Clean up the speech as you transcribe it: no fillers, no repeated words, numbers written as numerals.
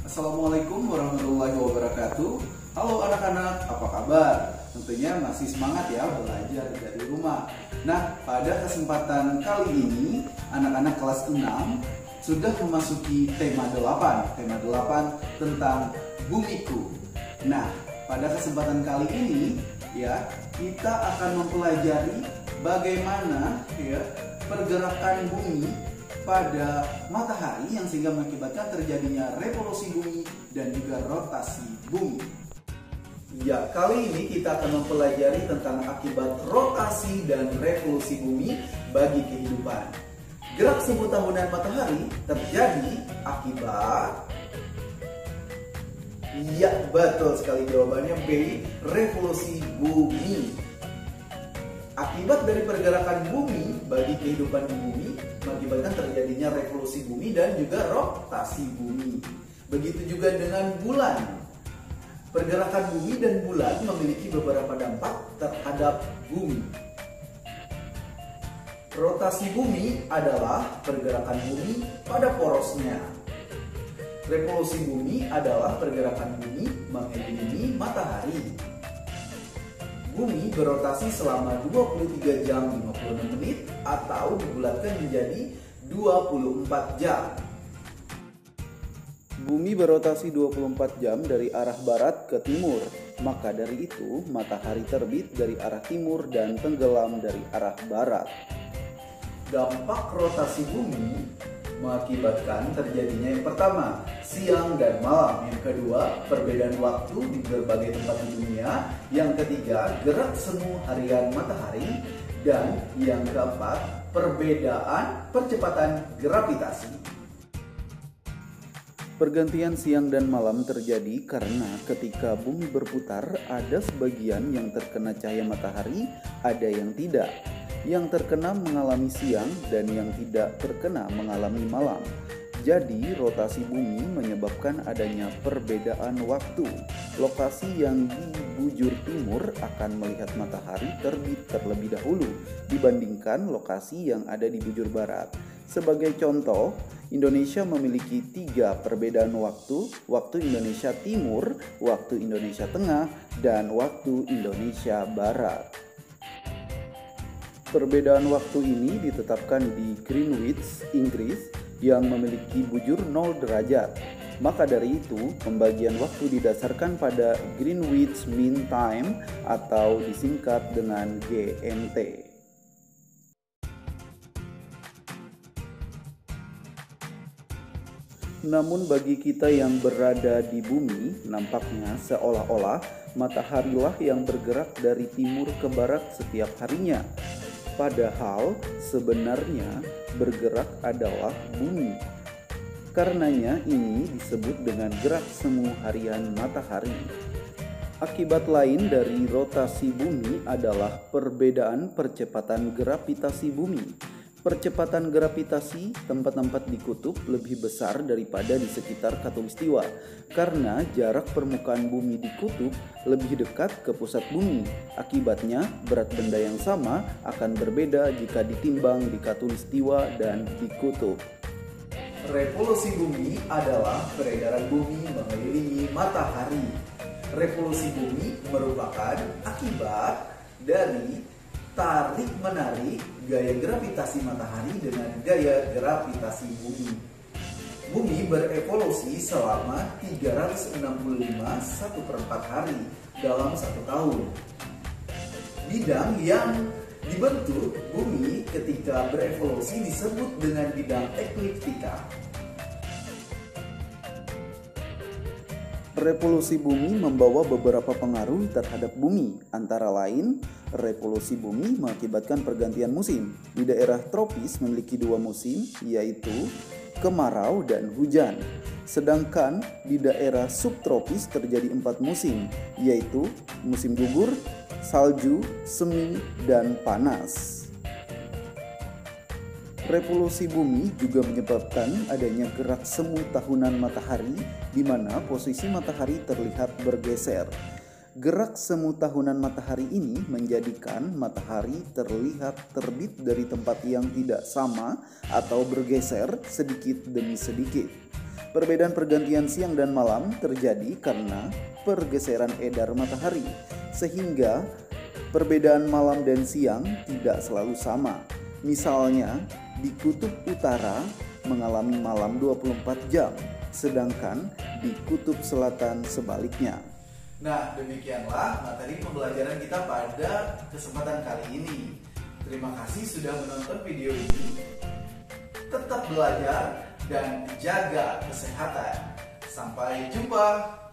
Assalamualaikum warahmatullahi wabarakatuh. Halo anak-anak, apa kabar? Tentunya masih semangat ya belajar dari rumah. Nah, pada kesempatan kali ini anak-anak kelas 6 sudah memasuki tema 8 tentang bumiku. Nah, pada kesempatan kali ini ya, kita akan mempelajari bagaimana ya pergerakan bumi pada matahari yang sehingga mengakibatkan terjadinya revolusi bumi dan juga rotasi bumi. Ya, kali ini kita akan mempelajari tentang akibat rotasi dan revolusi bumi bagi kehidupan. Gerak semu tahunan matahari terjadi akibat, ya betul sekali jawabannya B, revolusi bumi. Akibat dari pergerakan bumi bagi kehidupan di bumi mengakibatkan terjadinya revolusi bumi dan juga rotasi bumi. Begitu juga dengan bulan. Pergerakan bumi dan bulan memiliki beberapa dampak terhadap bumi. Rotasi bumi adalah pergerakan bumi pada porosnya. Revolusi bumi adalah pergerakan bumi mengelilingi matahari. Bumi berotasi selama 23 jam 56 menit atau dibulatkan menjadi 24 jam. Bumi berotasi 24 jam dari arah barat ke timur. Maka dari itu, matahari terbit dari arah timur dan tenggelam dari arah barat. Dampak rotasi bumi mengakibatkan terjadinya yang pertama, siang dan malam. Yang kedua, perbedaan waktu di berbagai tempat di dunia. Yang ketiga, gerak semu harian matahari. Dan yang keempat, perbedaan percepatan gravitasi. Pergantian siang dan malam terjadi karena ketika bumi berputar, ada sebagian yang terkena cahaya matahari, ada yang tidak. Yang terkena mengalami siang dan yang tidak terkena mengalami malam. Jadi rotasi bumi menyebabkan adanya perbedaan waktu. Lokasi yang di bujur timur akan melihat matahari terbit terlebih dahulu dibandingkan lokasi yang ada di bujur barat. Sebagai contoh, Indonesia memiliki 3 perbedaan waktu: waktu Indonesia Timur, waktu Indonesia Tengah, dan waktu Indonesia Barat. Perbedaan waktu ini ditetapkan di Greenwich, Inggris, yang memiliki bujur 0 derajat. Maka dari itu, pembagian waktu didasarkan pada Greenwich Mean Time atau disingkat dengan GMT. Namun bagi kita yang berada di bumi, nampaknya seolah-olah mataharilah yang bergerak dari timur ke barat setiap harinya. Padahal sebenarnya bergerak adalah bumi. Karenanya ini disebut dengan gerak semu harian matahari. Akibat lain dari rotasi bumi adalah perbedaan percepatan gravitasi bumi. Percepatan gravitasi tempat-tempat di kutub lebih besar daripada di sekitar khatulistiwa karena jarak permukaan bumi di kutub lebih dekat ke pusat bumi. Akibatnya, berat benda yang sama akan berbeda jika ditimbang di khatulistiwa dan di kutub. Revolusi bumi adalah peredaran bumi mengelilingi matahari. Revolusi bumi merupakan akibat dari tarik-menarik gaya gravitasi matahari dengan gaya gravitasi bumi. Bumi berevolusi selama 365 1/4 hari dalam 1 tahun. Bidang yang dibentuk bumi ketika berevolusi disebut dengan bidang ekliptika. Revolusi bumi membawa beberapa pengaruh terhadap bumi, antara lain revolusi bumi mengakibatkan pergantian musim. Di daerah tropis memiliki 2 musim, yaitu kemarau dan hujan. Sedangkan di daerah subtropis terjadi 4 musim, yaitu musim gugur, salju, semi, dan panas. Revolusi bumi juga menyebabkan adanya gerak semu tahunan matahari di mana posisi matahari terlihat bergeser. Gerak semu tahunan matahari ini menjadikan matahari terlihat terbit dari tempat yang tidak sama atau bergeser sedikit demi sedikit. Perbedaan pergantian siang dan malam terjadi karena pergeseran edar matahari, sehingga perbedaan malam dan siang tidak selalu sama. Misalnya, di kutub utara mengalami malam 24 jam, sedangkan di kutub selatan sebaliknya. Nah, demikianlah materi pembelajaran kita pada kesempatan kali ini. Terima kasih sudah menonton video ini. Tetap belajar dan jaga kesehatan. Sampai jumpa.